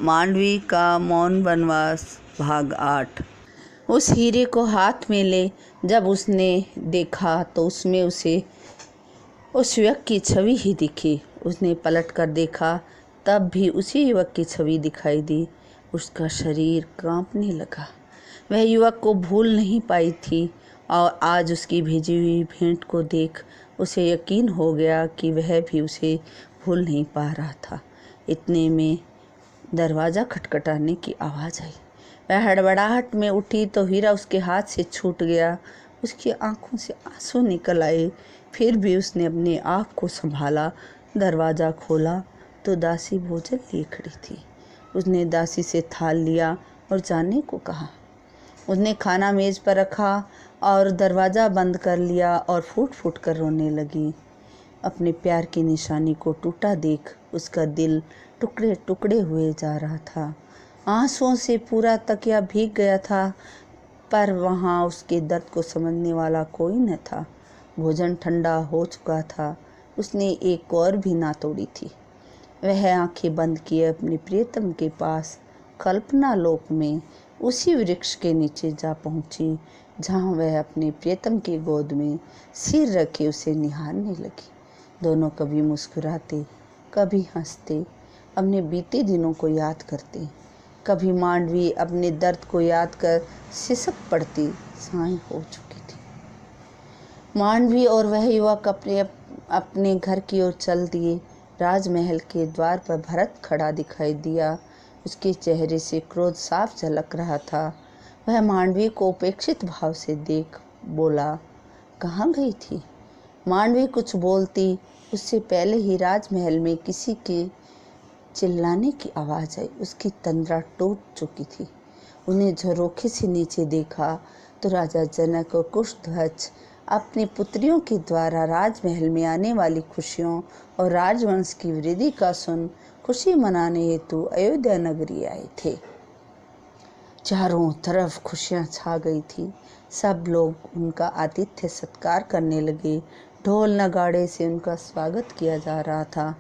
मांडवी का मौन वनवास भाग 8। उस हीरे को हाथ में ले जब उसने देखा तो उसमें उसे उस युवक की छवि ही दिखी। उसने पलट कर देखा तब भी उसी युवक की छवि दिखाई दी। उसका शरीर कांपने लगा। वह युवक को भूल नहीं पाई थी और आज उसकी भेजी हुई भेंट को देख उसे यकीन हो गया कि वह भी उसे भूल नहीं पा रहा था। इतने में दरवाज़ा खटखटाने की आवाज़ आई। वह हड़बड़ाहट में उठी तो हीरा उसके हाथ से छूट गया। उसकी आंखों से आंसू निकल आए। फिर भी उसने अपने आप को संभाला। दरवाज़ा खोला तो दासी भोजन लिए खड़ी थी। उसने दासी से थाल लिया और जाने को कहा। उसने खाना मेज़ पर रखा और दरवाज़ा बंद कर लिया और फूट फूट कर रोने लगी। अपने प्यार की निशानी को टूटा देख उसका दिल टुकड़े टुकड़े हुए जा रहा था। आंसुओं से पूरा तकिया भीग गया था, पर वहाँ उसके दर्द को समझने वाला कोई न था। भोजन ठंडा हो चुका था। उसने एक और भी ना तोड़ी थी। वह आंखें बंद किए अपने प्रियतम के पास कल्पना लोक में उसी वृक्ष के नीचे जा पहुंची जहां वह अपने प्रियतम की गोद में सिर रखे उसे निहारने लगी। दोनों कभी मुस्कुराते, कभी हंसते, अपने बीते दिनों को याद करते। कभी मांडवी अपने दर्द को याद कर सिसक पड़ती। साँझ हो चुकी थी। मांडवी और वह युवक अपने घर की ओर चल दिए। राजमहल के द्वार पर भरत खड़ा दिखाई दिया। उसके चेहरे से क्रोध साफ झलक रहा था। वह मांडवी को उपेक्षित भाव से देख बोला, कहाँ गई थी? मांडवी कुछ बोलती उससे पहले ही राजमहल में किसी के चिल्लाने की आवाज़ आई। उसकी तंद्रा टूट चुकी थी। उन्हें झरोखे से नीचे देखा तो राजा जनक और कुशध्वज अपनी पुत्रियों के द्वारा राजमहल में आने वाली खुशियों और राजवंश की वृद्धि का सुन खुशी मनाने हेतु अयोध्या नगरी आए थे। चारों तरफ खुशियां छा गई थी। सब लोग उनका आतिथ्य सत्कार करने लगे। ढोल नगाड़े से उनका स्वागत किया जा रहा था।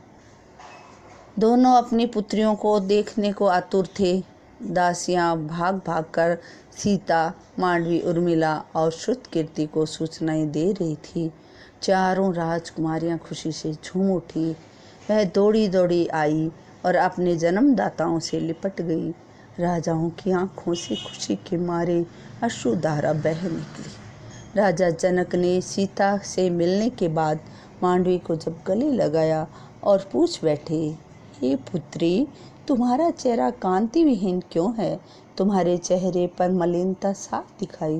दोनों अपनी पुत्रियों को देखने को आतुर थे। दासियां भाग भाग कर सीता, मांडवी, उर्मिला और श्रुतकीर्ति को सूचनाएं दे रही थी। चारों राजकुमारियां खुशी से झूम उठी। वह दौड़ी दौड़ी आई और अपने जन्मदाताओं से लिपट गई। राजाओं की आंखों से खुशी के मारे अश्रुधारा बह निकली। राजा जनक ने सीता से मिलने के बाद मांडवी को जब गले लगाया और पूछ बैठे, हे पुत्री, तुम्हारा चेहरा कांति विहीन क्यों है? तुम्हारे चेहरे पर मलिनता साफ दिखाई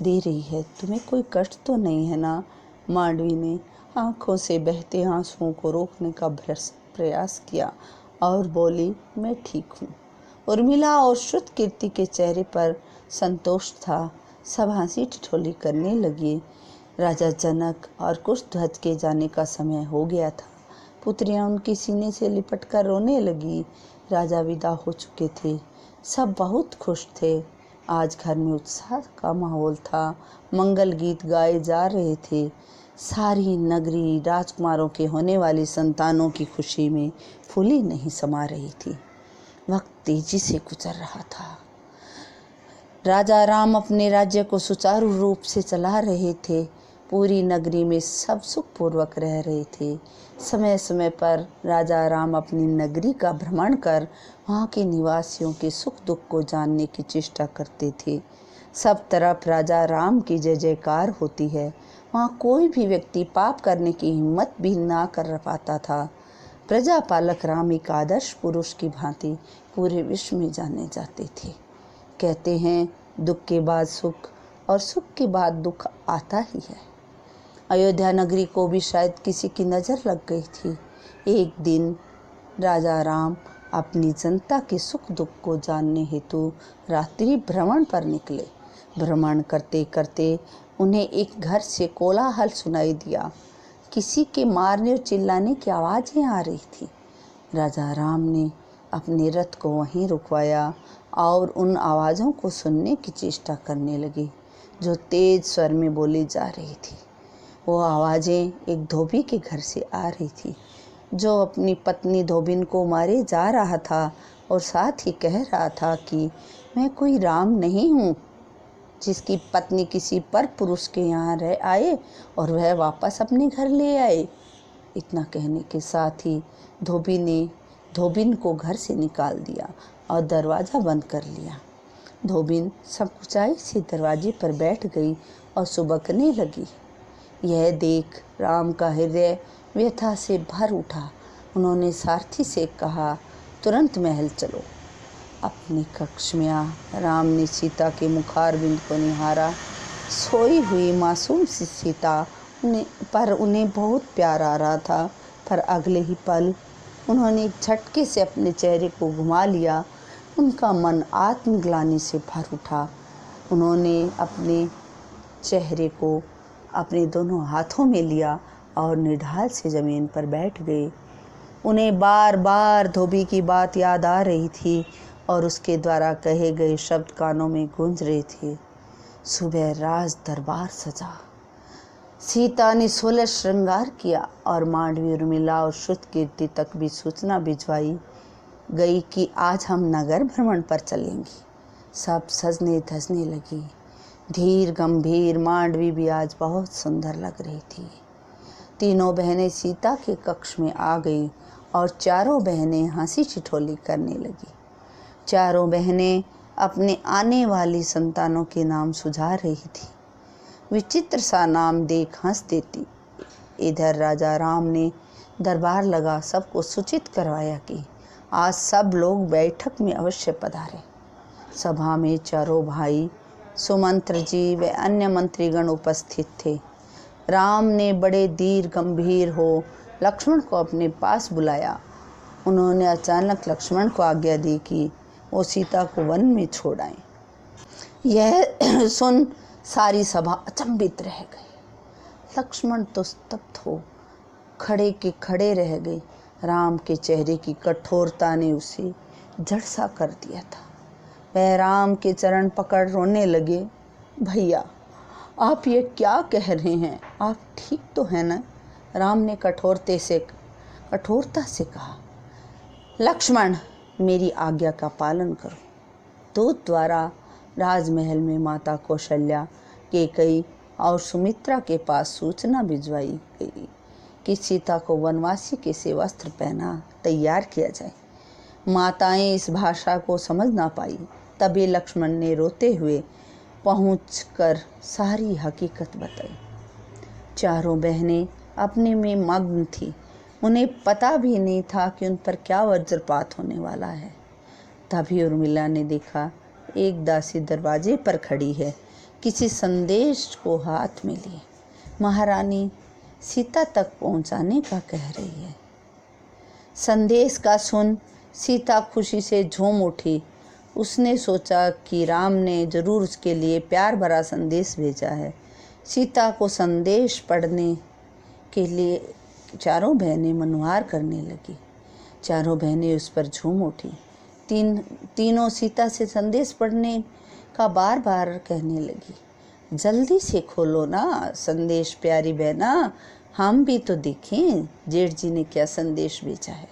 दे रही है। तुम्हें कोई कष्ट तो नहीं है ना? मांडवी ने आंखों से बहते आंसुओं को रोकने का प्रयास किया और बोली, मैं ठीक हूँ। उर्मिला और श्रुतकीर्ति के चेहरे पर संतोष था। सब हंसी ठिठोली करने लगे। राजा जनक और कुशध्वज के जाने का समय हो गया था। पुत्रियां उनके सीने से लिपटकर रोने लगी। राजा विदा हो चुके थे। सब बहुत खुश थे। आज घर में उत्साह का माहौल था। मंगल गीत गाए जा रहे थे। सारी नगरी राजकुमारों के होने वाली संतानों की खुशी में फूली नहीं समा रही थी। वक्त तेजी से गुजर रहा था। राजा राम अपने राज्य को सुचारू रूप से चला रहे थे। पूरी नगरी में सब सुखपूर्वक रह रहे थे। समय समय पर राजा राम अपनी नगरी का भ्रमण कर वहाँ के निवासियों के सुख दुख को जानने की चेष्टा करते थे। सब तरफ राजा राम की जय जयकार होती है। वहाँ कोई भी व्यक्ति पाप करने की हिम्मत भी ना कर पाता था। प्रजापालक राम एक आदर्श पुरुष की भांति पूरे विश्व में जाने जाते थे। कहते हैं, दुख के बाद सुख और सुख के बाद दुख आता ही है। अयोध्या नगरी को भी शायद किसी की नज़र लग गई थी। एक दिन राजा राम अपनी जनता के सुख दुख को जानने हेतु रात्रि भ्रमण पर निकले। भ्रमण करते करते उन्हें एक घर से कोलाहल सुनाई दिया। किसी के मारने और चिल्लाने की आवाज़ें आ रही थी। राजा राम ने अपने रथ को वहीं रुकवाया और उन आवाज़ों को सुनने की चेष्टा करने लगे जो तेज स्वर में बोली जा रही थी। वो आवाज़ें एक धोबी के घर से आ रही थी। जो अपनी पत्नी धोबिन को मारे जा रहा था और साथ ही कह रहा था कि मैं कोई राम नहीं हूँ जिसकी पत्नी किसी पर पुरुष के यहाँ रह आए और वह वापस अपने घर ले आए। इतना कहने के साथ ही धोबी ने धोबिन को घर से निकाल दिया और दरवाज़ा बंद कर लिया। धोबिन संकुचाई से दरवाजे पर बैठ गई और सुबकने लगी। यह देख राम का हृदय व्यथा से भर उठा। उन्होंने सारथी से कहा, तुरंत महल चलो। अपने कक्ष में आ राम ने सीता के मुखारबिंद को निहारा। सोई हुई मासूम सी सीता उन्हें बहुत प्यार आ रहा था, पर अगले ही पल उन्होंने एक झटके से अपने चेहरे को घुमा लिया। उनका मन आत्मग्लानि से भर उठा। उन्होंने अपने चेहरे को अपने दोनों हाथों में लिया और निढाल से ज़मीन पर बैठ गए। उन्हें बार बार धोबी की बात याद आ रही थी और उसके द्वारा कहे गए शब्द कानों में गूंज रहे थे। सुबह राज दरबार सजा। सीता ने 16 श्रृंगार किया और मांडवी, उर्मिला और श्रुतकीर्ति तक भी सूचना भिजवाई गई कि आज हम नगर भ्रमण पर चलेंगी। सब सजने धजने लगी। धीर गंभीर मांडवी भी आज बहुत सुंदर लग रही थी। तीनों बहनें सीता के कक्ष में आ गई और चारों बहनें हंसी ठिठोली करने लगी। चारों बहनें अपने आने वाली संतानों के नाम सुझा रही थी। विचित्र सा नाम देख हंस देती। इधर राजा राम ने दरबार लगा सबको सूचित करवाया कि आज सब लोग बैठक में अवश्य पधारें। सभा में चारों भाई, सुमंत्र जी व अन्य मंत्रीगण उपस्थित थे। राम ने बड़े धीर गंभीर हो लक्ष्मण को अपने पास बुलाया। उन्होंने अचानक लक्ष्मण को आज्ञा दी कि वो सीता को वन में छोड़ आए। यह सुन सारी सभा अचंभित रह गई। लक्ष्मण तो स्तब्ध हो खड़े के खड़े रह गए। राम के चेहरे की कठोरता ने उसे जड़ सा कर दिया था। वह राम के चरण पकड़ रोने लगे। भैया, आप ये क्या कह रहे हैं? आप ठीक तो हैं ना? राम ने कठोरता से कहा। लक्ष्मण, मेरी आज्ञा का पालन करो। दूत द्वारा राजमहल में माता कौशल्या, कैकेयी और सुमित्रा के पास सूचना भिजवाई गई कि सीता को वनवासी के से वस्त्र पहना तैयार किया जाए। माताएं इस भाषा को समझ ना पाई। तभी लक्ष्मण ने रोते हुए पहुंचकर सारी हकीकत बताई। चारों बहनें अपने में मग्न थी। उन्हें पता भी नहीं था कि उन पर क्या वज्रपात होने वाला है। तभी उर्मिला ने देखा एक दासी दरवाजे पर खड़ी है, किसी संदेश को हाथ में लिए महारानी सीता तक पहुंचाने का कह रही है। संदेश का सुन सीता खुशी से झूम उठी। उसने सोचा कि राम ने जरूर उसके लिए प्यार भरा संदेश भेजा है। सीता को संदेश पढ़ने के लिए चारों बहनें मनोहार करने लगी। चारों बहनें उस पर झूम उठी। तीनों सीता से संदेश पढ़ने का बार बार कहने लगी। जल्दी से खोलो ना संदेश प्यारी बहना, हम भी तो देखें जेठ जी ने क्या संदेश भेजा है।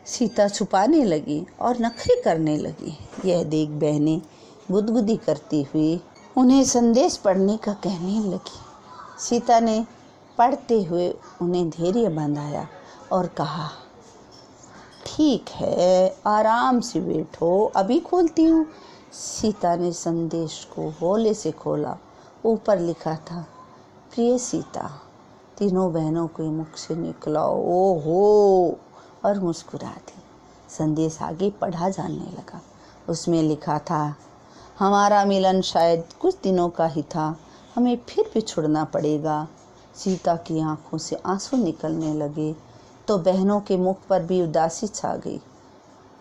सीता छुपाने लगी और नखरे करने लगी। यह देख बहनें गुदगुदी करती हुई उन्हें संदेश पढ़ने का कहने लगी। सीता ने पढ़ते हुए उन्हें धैर्य बंधाया और कहा, ठीक है, आराम से बैठो, अभी खोलती हूँ। सीता ने संदेश को हौले से खोला। ऊपर लिखा था, प्रिय सीता। तीनों बहनों के मुख से निकला ओहो और मुस्कुरा दी। संदेश आगे पढ़ा जाने लगा। उसमें लिखा था, हमारा मिलन शायद कुछ दिनों का ही था, हमें फिर बिछुड़ना पड़ेगा। सीता की आंखों से आंसू निकलने लगे तो बहनों के मुख पर भी उदासी छा गई।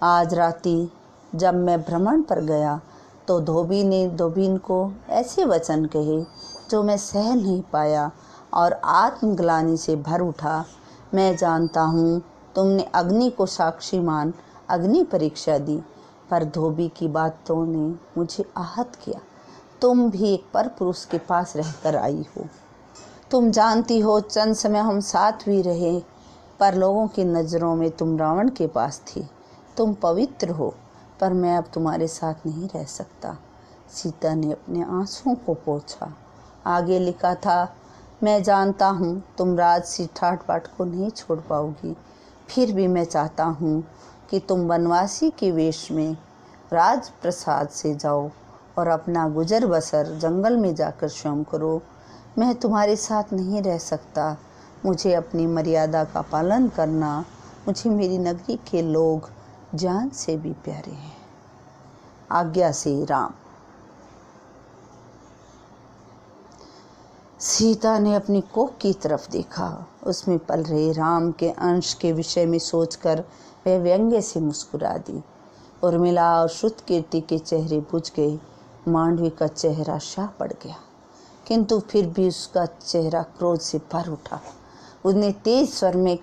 आज राती जब मैं भ्रमण पर गया तो धोबी ने धोबिन को ऐसे वचन कहे जो मैं सह नहीं पाया और आत्मग्लानि से भर उठा। मैं जानता हूँ तुमने अग्नि को साक्षी मान अग्नि परीक्षा दी, पर धोबी की बातों ने मुझे आहत किया। तुम भी एक पर पुरुष के पास रहकर आई हो। तुम जानती हो चंद समय हम साथ भी रहे, पर लोगों की नज़रों में तुम रावण के पास थी। तुम पवित्र हो, पर मैं अब तुम्हारे साथ नहीं रह सकता। सीता ने अपने आंसुओं को पोंछा। आगे लिखा था, मैं जानता हूँ तुम राजसी ठाट बाट को नहीं छोड़ पाओगी, फिर भी मैं चाहता हूँ कि तुम वनवासी के वेश में राजप्रसाद से जाओ और अपना गुजर बसर जंगल में जाकर स्वयं करो। मैं तुम्हारे साथ नहीं रह सकता। मुझे अपनी मर्यादा का पालन करना, मुझे मेरी नगरी के लोग जान से भी प्यारे हैं। आज्ञा से राम। सीता ने अपनी कोख की तरफ देखा। उसमें पल रहे राम के अंश के विषय में सोचकर वह व्यंग्य से मुस्कुरा दी। उर्मिला और श्रुतकीर्ति के चेहरे बुझ गए। मांडवी का चेहरा शाह पड़ गया, किंतु फिर भी उसका चेहरा क्रोध से भर उठा। उसने तेज स्वर में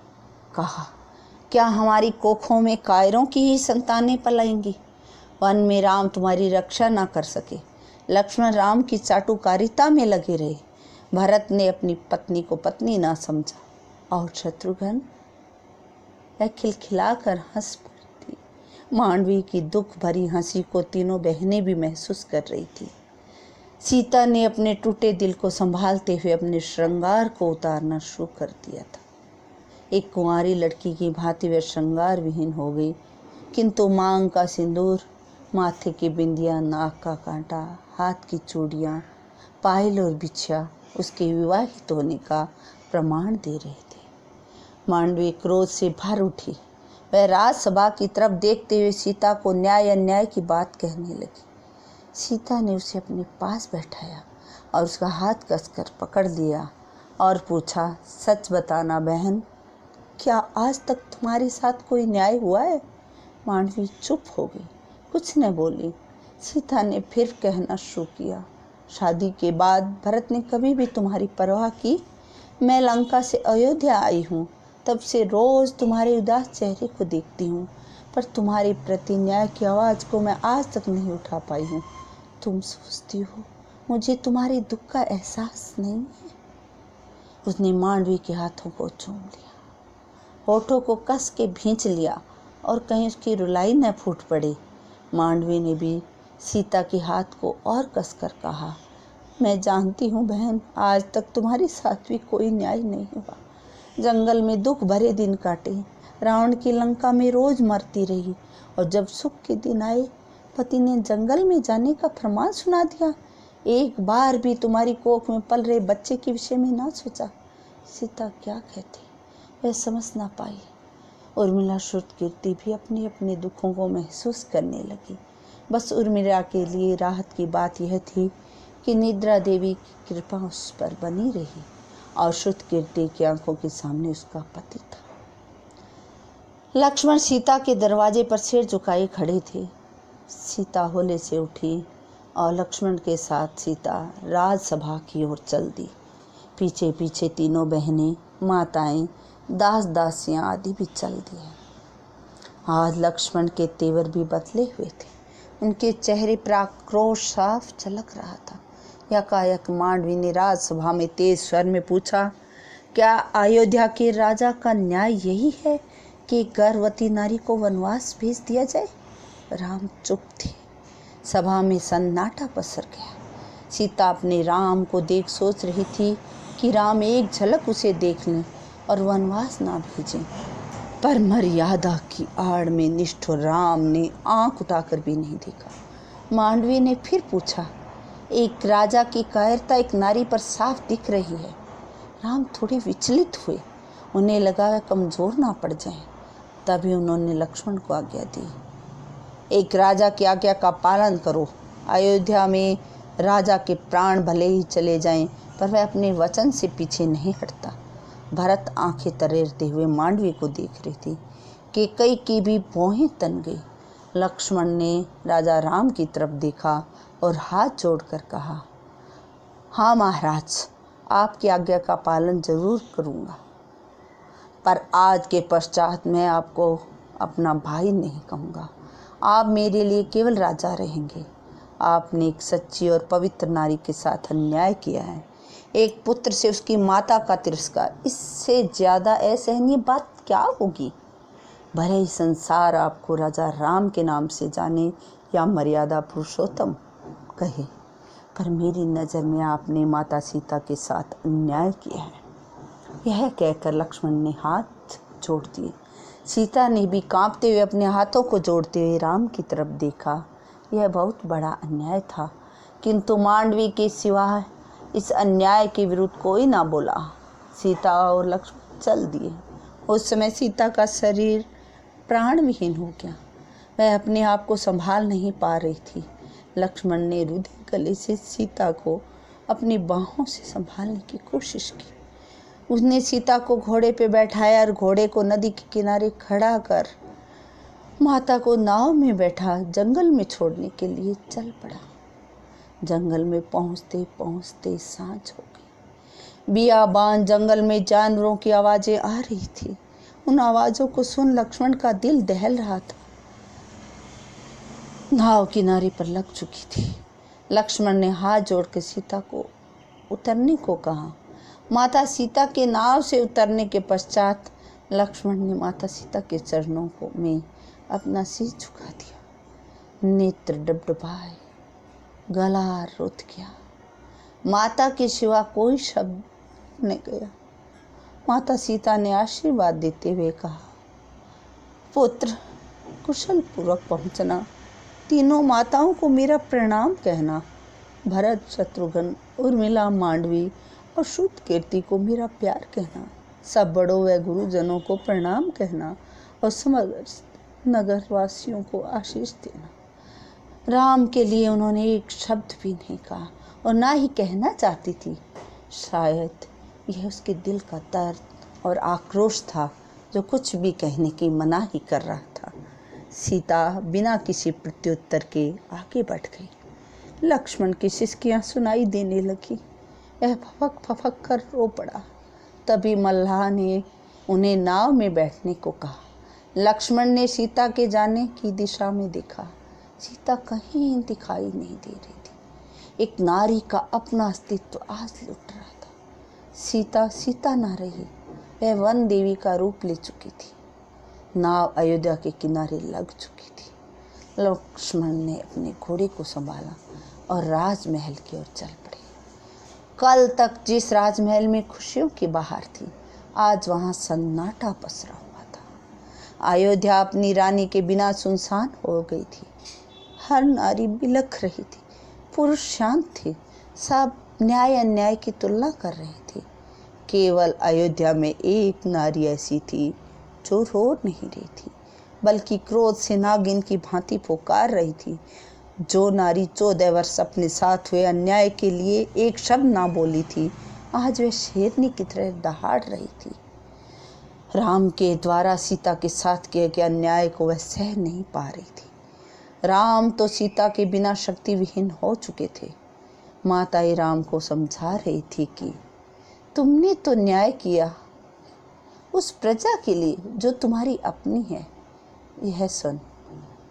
कहा, क्या हमारी कोखों में कायरों की ही संतानें पलाएंगी? वन में राम तुम्हारी रक्षा ना कर सके, लक्ष्मण राम की चाटुकारिता में लगे रहे, भरत ने अपनी पत्नी को पत्नी ना समझा, और शत्रुघ्न? वह खिलखिलाकर हंस पड़ी थी। मांडवी की दुख भरी हंसी को तीनों बहनें भी महसूस कर रही थी। सीता ने अपने टूटे दिल को संभालते हुए अपने श्रृंगार को उतारना शुरू कर दिया था। एक कुंवारी लड़की की भांति वह श्रृंगार विहीन हो गई, किंतु मांग का सिंदूर, माथे की बिंदियां, नाक का कांटा, हाथ की चूड़ियां, पायल और बिछिया उसके विवाहित होने का प्रमाण दे रहे थे। मांडवी क्रोध से भर उठी। वह राजसभा की तरफ देखते हुए सीता को न्याय अन्याय की बात कहने लगी। सीता ने उसे अपने पास बैठाया और उसका हाथ कसकर पकड़ लिया और पूछा, सच बताना बहन, क्या आज तक तुम्हारे साथ कोई न्याय हुआ है? मांडवी चुप हो गई, कुछ न बोली। सीता ने फिर कहना शुरू किया, शादी के बाद भरत ने कभी भी तुम्हारी परवाह की? मैं लंका से अयोध्या आई हूँ, तब से रोज तुम्हारे उदास चेहरे को देखती हूँ, पर तुम्हारे प्रति न्याय की आवाज़ को मैं आज तक नहीं उठा पाई हूँ। तुम सोचती हो मुझे तुम्हारे दुख का एहसास नहीं है? उसने मांडवी के हाथों को चूम लिया, होठों को कस के भींच लिया और कहीं उसकी रुलाई न फूट पड़े। मांडवी ने भी सीता के हाथ को और कसकर कहा, मैं जानती हूँ बहन, आज तक तुम्हारे साथ भी कोई न्याय नहीं हुआ। जंगल में दुख भरे दिन काटे, रावण की लंका में रोज मरती रही, और जब सुख के दिन आए पति ने जंगल में जाने का फरमान सुना दिया। एक बार भी तुम्हारी कोख में पल रहे बच्चे के विषय में ना सोचा। सीता क्या कहती वह समझ ना पाई। उर्मिला श्रुतकीर्ति भी अपने अपने दुखों को महसूस करने लगी। बस उर्मिला के लिए राहत की बात यह थी कि निद्रा देवी की कृपा उस पर बनी रही और श्रुतकीर्ति की आंखों के सामने उसका पति था। लक्ष्मण सीता के दरवाजे पर सिर झुकाए खड़े थे। सीता होले से उठी और लक्ष्मण के साथ सीता राजसभा की ओर चल दी। पीछे पीछे तीनों बहनें, माताएं, दास दासियां आदि भी चल दिए। आज लक्ष्मण के तेवर भी बदले हुए थे। उनके चेहरे पर आक्रोश साफ झलक रहा था। यकायक मांडवी ने राजसभा में तेज स्वर में पूछा, क्या अयोध्या के राजा का न्याय यही है कि गर्भवती नारी को वनवास भेज दिया जाए? राम चुप थे। सभा में सन्नाटा पसर गया। सीता अपने राम को देख सोच रही थी कि राम एक झलक उसे देख लें और वनवास ना भेजें, पर मर्यादा की आड़ में निष्ठुर राम ने आंख उठाकर भी नहीं देखा। मांडवी ने फिर पूछा, एक राजा की कायरता एक नारी पर साफ दिख रही है। राम थोड़े विचलित हुए। उन्हें लगा वह कमजोर ना पड़ जाएं। तभी उन्होंने लक्ष्मण को आज्ञा दी, एक राजा की आज्ञा का पालन करो। अयोध्या में राजा के प्राण भले ही चले जाएं, पर वह अपने वचन से पीछे नहीं हटता। भरत आंखें तरेरते हुए मांडवी को देख रही थी कि कई की भी भौहें तन गई। लक्ष्मण ने राजा राम की तरफ देखा और हाथ जोड़कर कहा, हाँ महाराज, आपकी आज्ञा का पालन जरूर करूँगा, पर आज के पश्चात मैं आपको अपना भाई नहीं कहूँगा। आप मेरे लिए केवल राजा रहेंगे। आपने एक सच्ची और पवित्र नारी के साथ अन्याय किया है, एक पुत्र से उसकी माता का तिरस्कार। इससे ज़्यादा असहनीय बात क्या होगी? भले ही संसार आपको राजा राम के नाम से जाने या मर्यादा पुरुषोत्तम कहे, पर मेरी नज़र में आपने माता सीता के साथ अन्याय किया है। यह कहकर लक्ष्मण ने हाथ जोड़ दिए। सीता ने भी कांपते हुए अपने हाथों को जोड़ते हुए राम की तरफ देखा। यह बहुत बड़ा अन्याय था, किंतु मांडवी के सिवा इस अन्याय के विरुद्ध कोई ना बोला। सीता और लक्ष्मण चल दिए। उस समय सीता का शरीर प्राण विहीन हो गया। वह अपने आप को संभाल नहीं पा रही थी। लक्ष्मण ने रुधे गले से सीता को अपनी बाहों से संभालने की कोशिश की। उसने सीता को घोड़े पे बैठाया और घोड़े को नदी के किनारे खड़ा कर माता को नाव में बैठा जंगल में छोड़ने के लिए चल पड़ा। जंगल में पहुंचते पहुंचते सांझ हो गई। बियाबान जंगल में जानवरों की आवाजें आ रही थी। उन आवाजों को सुन लक्ष्मण का दिल दहल रहा था। नाव किनारे पर लग चुकी थी। लक्ष्मण ने हाथ जोड़कर सीता को उतरने को कहा। माता सीता के नाव से उतरने के पश्चात लक्ष्मण ने माता सीता के चरणों को में अपना सिर झुका दिया। नेत्र डबडबाए, गला रुत गया। माता के सिवा कोई शब्द नहीं गया। माता सीता ने आशीर्वाद देते हुए कहा, पुत्र कुशल पूर्वक पहुंचना। तीनों माताओं को मेरा प्रणाम कहना। भरत, शत्रुघ्न, उर्मिला, मांडवी और श्रुतकीर्ति को मेरा प्यार कहना। सब बड़ों व गुरुजनों को प्रणाम कहना और समग्र नगर वासियों को आशीष देना। राम के लिए उन्होंने एक शब्द भी नहीं कहा और ना ही कहना चाहती थी। शायद यह उसके दिल का दर्द और आक्रोश था जो कुछ भी कहने की मनाही कर रहा था। सीता बिना किसी प्रत्युत्तर के आगे बढ़ गई। लक्ष्मण की सिसकियां सुनाई देने लगी। वह फफक फफक कर रो पड़ा। तभी मल्लाह ने उन्हें नाव में बैठने को कहा। लक्ष्मण ने सीता के जाने की दिशा में देखा। सीता कहीं दिखाई नहीं दे रही थी। एक नारी का अपना अस्तित्व आज लुट रहा था। सीता सीता ना रही, वह वन देवी का रूप ले चुकी थी। नाव अयोध्या के किनारे लग चुकी थी। लक्ष्मण ने अपने घोड़े को संभाला और राजमहल की ओर चल पड़े। कल तक जिस राजमहल में खुशियों की बहार थी, आज वहां सन्नाटा पसरा हुआ था। अयोध्या अपनी रानी के बिना सुनसान हो गई थी। हर नारी बिलख रही थी। पुरुष शांत थे। सब न्याय अन्याय की तुलना कर रहे थे। केवल अयोध्या में एक नारी ऐसी थी जो रो नहीं रही थी, बल्कि क्रोध से नागिन की भांति पुकार रही थी। जो नारी 14 वर्ष अपने साथ हुए अन्याय के लिए एक शब्द ना बोली थी, आज वह शेरनी की तरह दहाड़ रही थी। राम के द्वारा सीता के साथ किए गए अन्याय को वह सह नहीं पा रही थी। राम तो सीता के बिना शक्ति विहीन हो चुके थे। माता राम को समझा रही थी कि तुमने तो न्याय किया उस प्रजा के लिए जो तुम्हारी अपनी है। यह सुन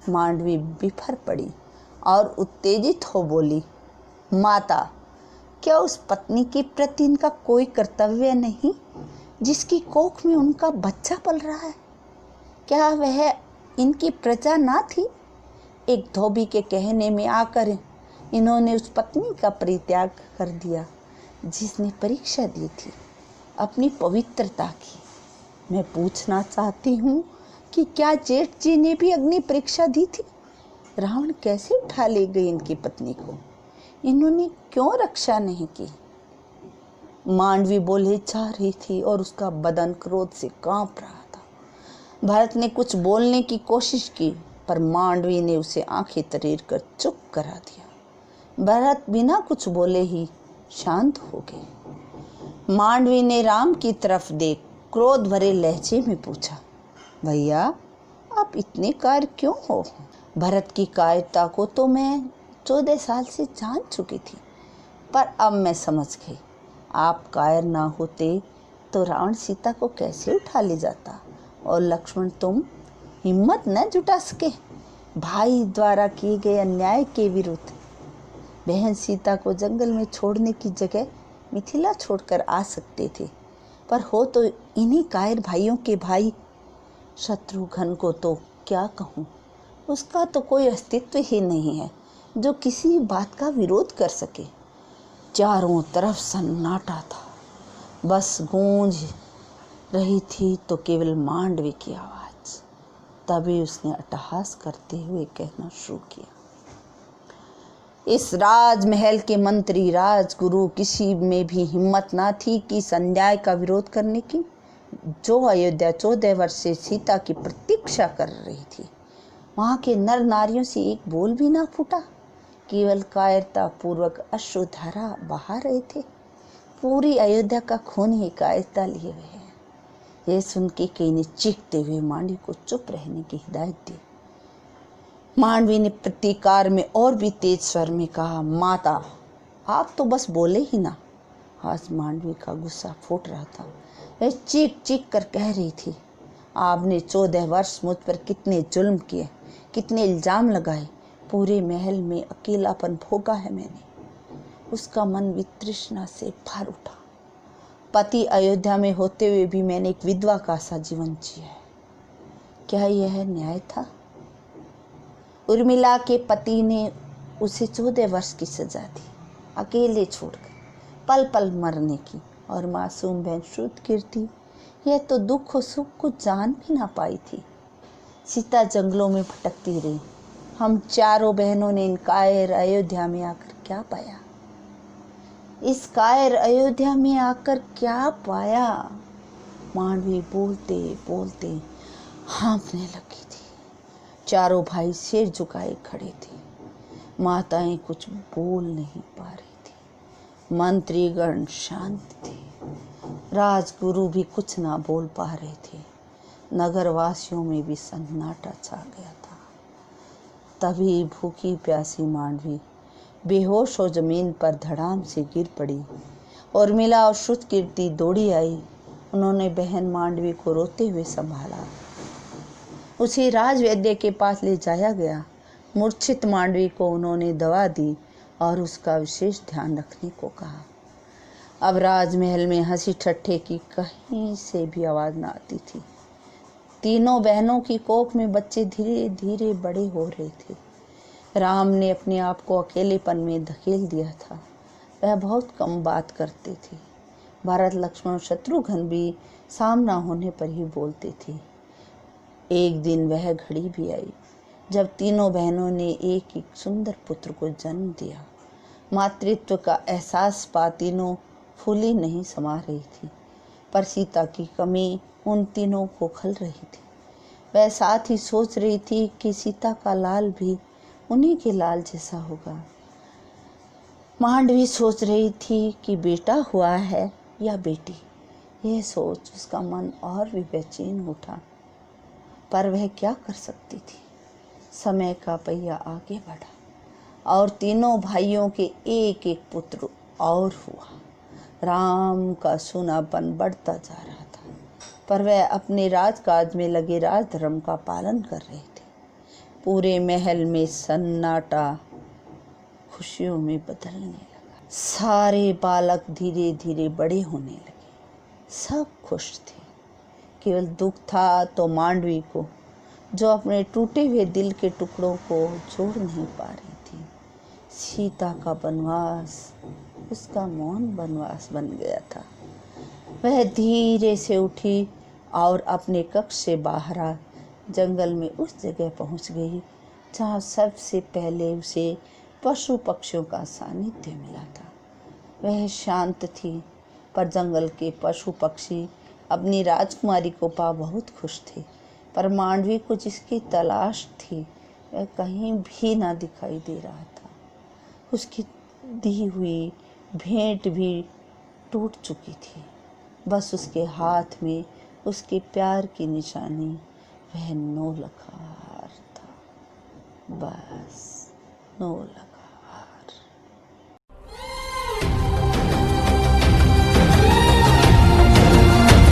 मांडवी बिफर पड़ी और उत्तेजित हो बोली, माता, क्या उस पत्नी के प्रति इनका कोई कर्तव्य नहीं जिसकी कोख में उनका बच्चा पल रहा है? क्या वह इनकी प्रजा ना थी? एक धोबी के कहने में आकर इन्होंने उस पत्नी का परित्याग कर दिया जिसने परीक्षा दी थी अपनी पवित्रता की। मैं पूछना चाहती हूँ कि क्या जेठ जी ने भी अग्नि परीक्षा दी थी? रावण कैसे उठा ले गई इनकी पत्नी को? इन्होंने क्यों रक्षा नहीं की? मांडवी बोले जा रही थी और उसका बदन क्रोध से कांप रहा था। भरत ने कुछ बोलने की कोशिश की, पर मांडवी ने उसे आंखें तरेर कर चुप करा दिया। भरत बिना कुछ बोले ही शांत हो गए। मांडवी ने राम की तरफ देख क्रोध भरे लहजे में पूछा, भैया आप इतने कायर क्यों हो? भरत की कायरता को तो मैं 14 साल से जान चुकी थी, पर अब मैं समझ गई। आप कायर ना होते तो रावण सीता को कैसे उठा ले जाता? और लक्ष्मण तुम हिम्मत न जुटा सके भाई द्वारा किए गए अन्याय के विरुद्ध। बहन सीता को जंगल में छोड़ने की जगह मिथिला छोड़कर आ सकते थे, पर हो तो इन्हीं कायर भाइयों के भाई शत्रुघ्न को तो क्या कहूँ, उसका तो कोई अस्तित्व ही नहीं है जो किसी बात का विरोध कर सके। चारों तरफ सन्नाटा था, बस गूंज रही थी तो केवल मांडवी की आवाज़। तभी उसने अट्टहास करते हुए कहना शुरू किया, इस राजमहल के मंत्री राजगुरु किसी में भी हिम्मत ना थी कि इस अन्याय का विरोध करने की। जो अयोध्या 14 वर्ष से सीता की प्रतीक्षा कर रही थी, वहाँ के नर नारियों से एक बोल भी ना फूटा, केवल कायरता पूर्वक अश्रुधारा बहा रहे थे। पूरी अयोध्या का खून ही कायरता लिए हुए है। यह सुन के कई ने चीखते हुए मांडवी को चुप रहने की हिदायत दी। मांडवी ने प्रतिकार में और भी तेज स्वर में कहा, माता आप तो बस बोले ही ना। आज मांडवी का गुस्सा फूट रहा था। वह चीख चीख कर कह रही थी, आपने 14 वर्ष मुझ पर कितने जुल्म किए, कितने इल्जाम लगाए। पूरे महल में अकेलापन भोगा है मैंने। उसका मन वितृष्णा से भर उठा। पति अयोध्या में होते हुए भी मैंने एक विधवा का सा जीवन जिया है। क्या यह न्याय था? उर्मिला के पति ने उसे 14 वर्ष की सजा दी, अकेले छोड़कर पल पल मरने की। और मासूम बहन श्रुत कीर्ति, यह तो दुख और सुख को जान भी ना पाई थी। सीता जंगलों में भटकती रही। हम चारों बहनों ने इन कायर अयोध्या में आकर क्या पाया? इस कायर अयोध्या में आकर क्या पाया? मांडवी बोलते बोलते हाँफने लगी थी। चारों भाई सिर झुकाए खड़े थे। माताएं कुछ बोल नहीं पा रही थी। मंत्रीगण शांत थे। राजगुरु भी कुछ ना बोल पा रहे थे। नगरवासियों में भी सन्नाटा छा गया था। तभी भूखी प्यासी मांडवी बेहोश हो जमीन पर धड़ाम से गिर पड़ी। उर्मिला और श्रुत कीर्ति दौड़ी आई। उन्होंने बहन मांडवी को रोते हुए संभाला। उसे राजवैद्य के पास ले जाया गया। मूर्छित मांडवी को उन्होंने दवा दी और उसका विशेष ध्यान रखने को कहा। अब राजमहल में हंसी ठट्ठे की कहीं से भी आवाज़ न आती थी। तीनों बहनों की कोख में बच्चे धीरे धीरे बड़े हो रहे थे। राम ने अपने आप को अकेलेपन में धकेल दिया था। वह बहुत कम बात करते थे। भरत, लक्ष्मण, शत्रुघ्न भी सामना होने पर ही बोलते थे। एक दिन वह घड़ी भी आई जब तीनों बहनों ने एक एक सुंदर पुत्र को जन्म दिया। मातृत्व का एहसास पा तीनों फूली नहीं समा रही थी, पर सीता की कमी उन तीनों को खल रही थी। वह साथ ही सोच रही थी कि सीता का लाल भी उन्हीं के लाल जैसा होगा। मांडवी सोच रही थी कि बेटा हुआ है या बेटी। यह सोच उसका मन और भी बेचैन उठा, पर वह क्या कर सकती थी। समय का पहिया आगे बढ़ा और तीनों भाइयों के एक एक पुत्र और हुआ। राम का सूनापन बढ़ता जा रहा था, पर वह अपने राजकाज में लगे राजधर्म का पालन कर रहे थे। पूरे महल में सन्नाटा खुशियों में बदलने लगा। सारे बालक धीरे धीरे बड़े होने लगे। सब खुश थे। केवल दुख था तो मांडवी को, जो अपने टूटे हुए दिल के टुकड़ों को जोड़ नहीं पा रही थी। सीता का वनवास उसका मौन वनवास बन गया था। वह धीरे से उठी और अपने कक्ष से बाहर आ जंगल में उस जगह पहुंच गई जहां सबसे पहले उसे पशु पक्षियों का सानिध्य मिला था। वह शांत थी, पर जंगल के पशु पक्षी अपनी राजकुमारी को पा बहुत खुश थे। पर मांडवी को जिसकी तलाश थी वह कहीं भी ना दिखाई दे रहा था। उसकी दी हुई भेंट भी टूट चुकी थी। बस उसके हाथ में उसके प्यार की निशानी वह नौलखा हार था। बस नौलखा।